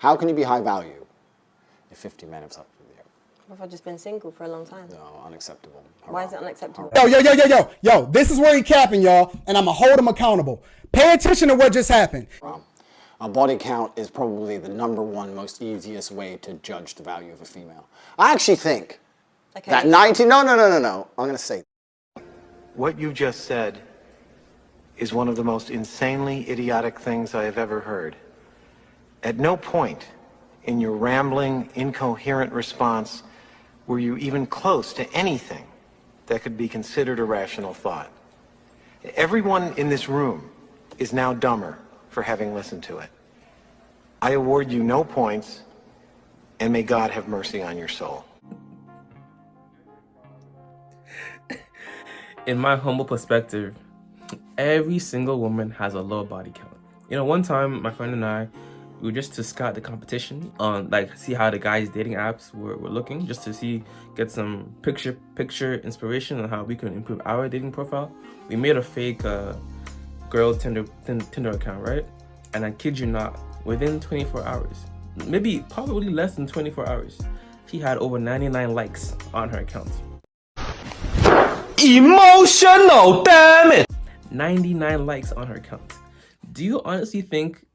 How can you be high value if 50 men have slept with you? What if I've just been single for a long time? No, unacceptable. Why is it unacceptable? Yo, this is where he capping, y'all, and I'm going to hold him accountable. Pay attention to what just happened. A body count is probably the #1 most easiest way to judge the value of a female. I actually think that 19... No. I'm going to say... What you just said is one of the most insanely idiotic things I have ever heard. At no point in your rambling, incoherent response were you even close to anything that could be considered a rational thought. Everyone in this room is now dumber for having listened to it. I award you no points, and may God have mercy on your soul. In my humble perspective, every single woman has a low body count. You know, one time my friend and I, we were just to scout the competition on, like, see how the guys' dating apps were looking, just to get some picture inspiration on how we can improve our dating profile. We made a fake girl Tinder account, right? And I kid you not, within 24 hours, probably less than 24 hours, she had over 99 likes on her account. Emotional, damn it! 99 likes on her account. Do you honestly think,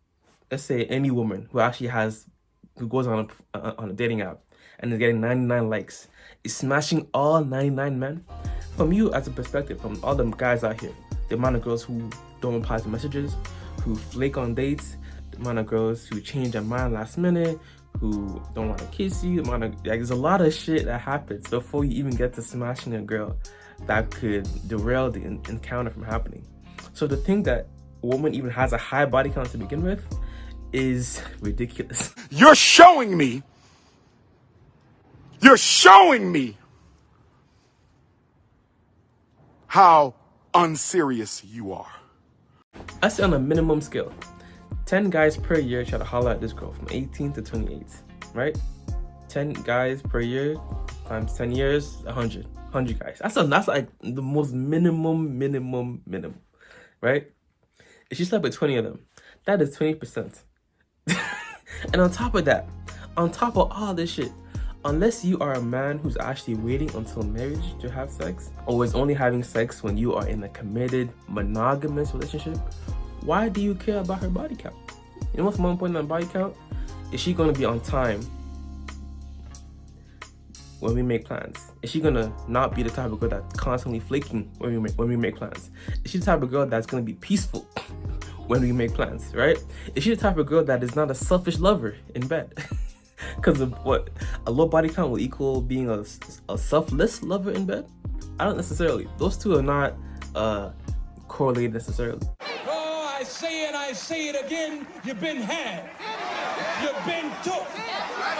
let's say any woman who goes on a dating app and is getting 99 likes, is smashing all 99 men? From you as a perspective, from all the guys out here, the amount of girls who don't reply to messages, who flake on dates, the amount of girls who change their mind last minute, who don't want to kiss you, there's a lot of shit that happens before you even get to smashing a girl that could derail the encounter from happening. So to think that a woman even has a high body count to begin with is ridiculous. You're showing me how unserious you are. I say on a minimum scale, 10 guys per year try to holler at this girl from 18 to 28, right? 10 guys per year times 10 years, 100 guys. That's like the most minimum, right? If she slept with 20 of them, that is 20%. And on top of that, on top of all this shit, unless you are a man who's actually waiting until marriage to have sex, or is only having sex when you are in a committed, monogamous relationship, why do you care about her body count? You know what's more important than body count? Is she going to be on time when we make plans? Is she going to not be the type of girl that's constantly flaking when we make plans? Is she the type of girl that's going to be peaceful when we make plans, right? Is she the type of girl that is not a selfish lover in bed? Because of what? A low body count will equal being a selfless lover in bed? I don't necessarily. Those two are not correlated necessarily. Oh, I say it again. You've been had. You've been took.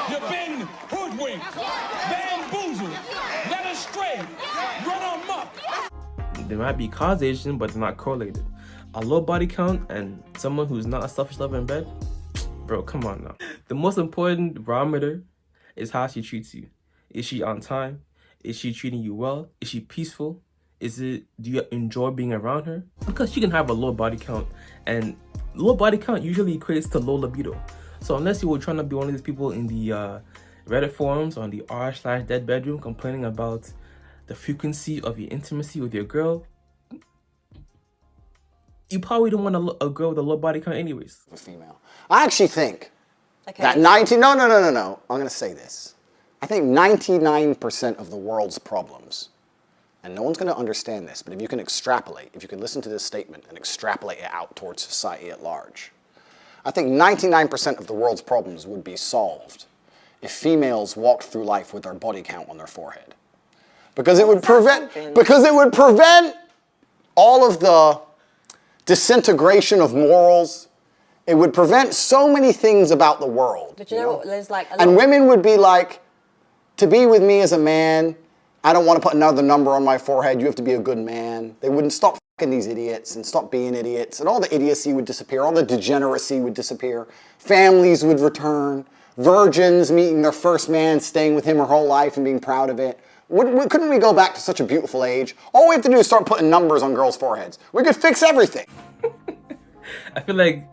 You've been hoodwinked. Bamboozled. Led astray. Run amok. There might be causation, but they're not correlated. A low body count and someone who's not a selfish lover in bed? Bro, come on now. The most important barometer is how she treats you. Is she on time? Is she treating you well? Is she peaceful? Do you enjoy being around her? Because she can have a low body count, and low body count usually equates to low libido. So unless you were trying to be one of these people in the Reddit forums on the r/dead bedroom complaining about the frequency of your intimacy with your girl, you probably don't want a girl with a low body count anyways. A female. I actually think that 19... No. I'm going to say this. I think 99% of the world's problems, and no one's going to understand this, but if you can extrapolate, if you can listen to this statement and extrapolate it out towards society at large, I think 99% of the world's problems would be solved if females walked through life with their body count on their forehead. Because it would prevent all of the disintegration of morals. It would prevent so many things about the world. But you know what? There's like and women would be like, to be with me as a man, I don't want to put another number on my forehead. You have to be a good man. They wouldn't stop fucking these idiots and stop being idiots, and all the idiocy would disappear. All the degeneracy would disappear. Families would return. Virgins meeting their first man, staying with him her whole life and being proud of it. Couldn't we go back to such a beautiful age? All we have to do is start putting numbers on girls' foreheads. We could fix everything. I feel like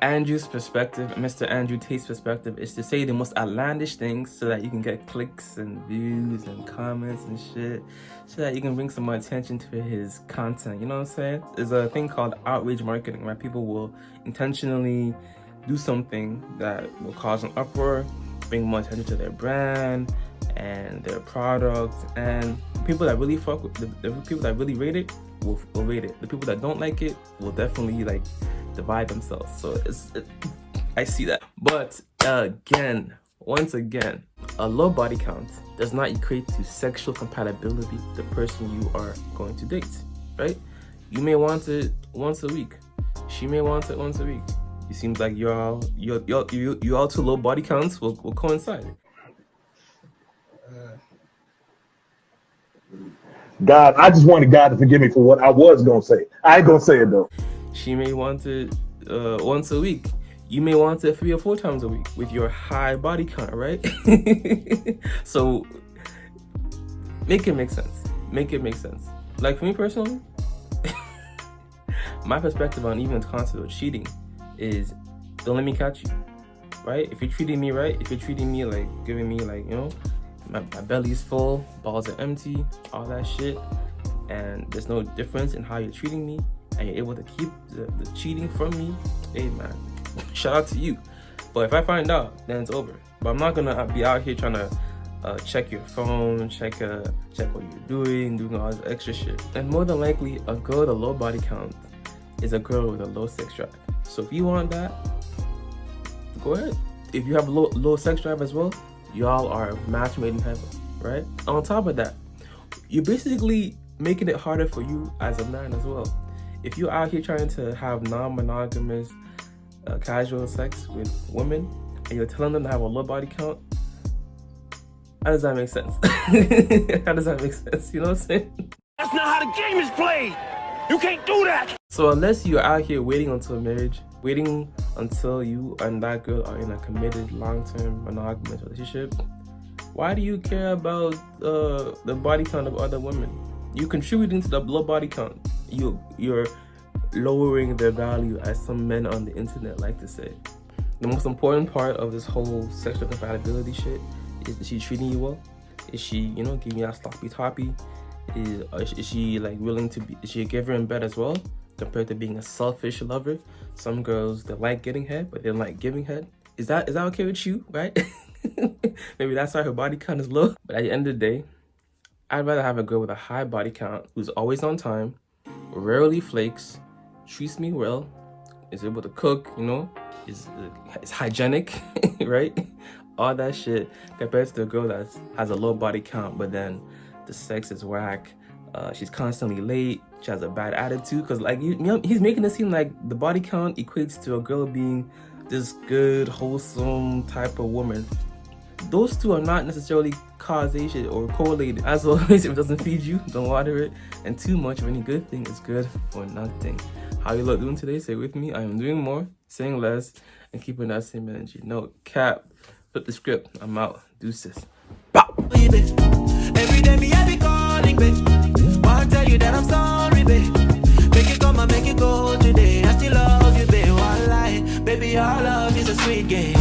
Andrew's perspective, Mr. Andrew Tate's perspective, is to say the most outlandish things so that you can get clicks and views and comments and shit, so that you can bring some more attention to his content. You know what I'm saying? There's a thing called outrage marketing, where people will intentionally do something that will cause an uproar, bring more attention to their brand and their product, and people that really fuck with the people that really rate it will rate it. The people that don't like it will definitely like divide themselves. So I see that. But once again, a low body count does not equate to sexual compatibility with the person you are going to date, right? You may want it once a week. She may want it once a week. It seems like you all two low body counts will coincide. God, I just wanted God to forgive me for what I was gonna say. I ain't gonna say it though. She may want it once a week. You may want it 3 or 4 times a week with your high body count, right? So make it make sense. Make it make sense. Like for me personally, my perspective on even the concept of cheating is, don't let me catch you, right? If you're treating me right, if you're treating me like, giving me like, you know, my belly's full, balls are empty, all that shit, and there's no difference in how you're treating me, and you're able to keep the cheating from me, hey man, shout out to you. But if I find out, then it's over. But I'm not gonna be out here trying to check your phone, check what you're doing all this extra shit. And more than likely, a girl with a low body count is a girl with a low sex drive. So if you want that, go ahead. If you have a low sex drive as well, y'all are a match made in heaven, right? On top of that, you're basically making it harder for you as a man as well. If you're out here trying to have non-monogamous casual sex with women, and you're telling them to have a low body count, how does that make sense? How does that make sense? You know what I'm saying? That's not how the game is played. You can't do that. So unless you're out here waiting until marriage, waiting until you and that girl are in a committed long-term monogamous relationship, why do you care about the body count of other women? You're contributing to the low body count. You're lowering their value, as some men on the internet like to say. The most important part of this whole sexual compatibility shit is she treating you well? Is she, you know, giving you that sloppy toppy? Is she like willing to be? Is she a giver in bed as well, compared to being a selfish lover? Some girls, they like getting head, but they don't like giving head. Is that okay with you, right? Maybe that's why her body count is low. But at the end of the day, I'd rather have a girl with a high body count who's always on time, rarely flakes, treats me well, is able to cook, you know, is hygienic, right? All that shit, compared to the girl that has a low body count, but then the sex is whack. She's constantly late. She has a bad attitude. Because like he's making it seem like the body count equates to a girl being this good, wholesome type of woman. Those two are not necessarily causation or correlated. As always, if it doesn't feed you, don't water it. And too much of any good thing is good for nothing. How you lot doing today? Say with me. I am doing more, saying less, and keeping that same energy. No cap. Flip the script. I'm out. Deuces. Bow. Every day me I be calling, babe. Wanna tell you that I'm sorry, babe. Make it come and make it go today. I still love you, babe. One lie, baby, our love is a sweet game.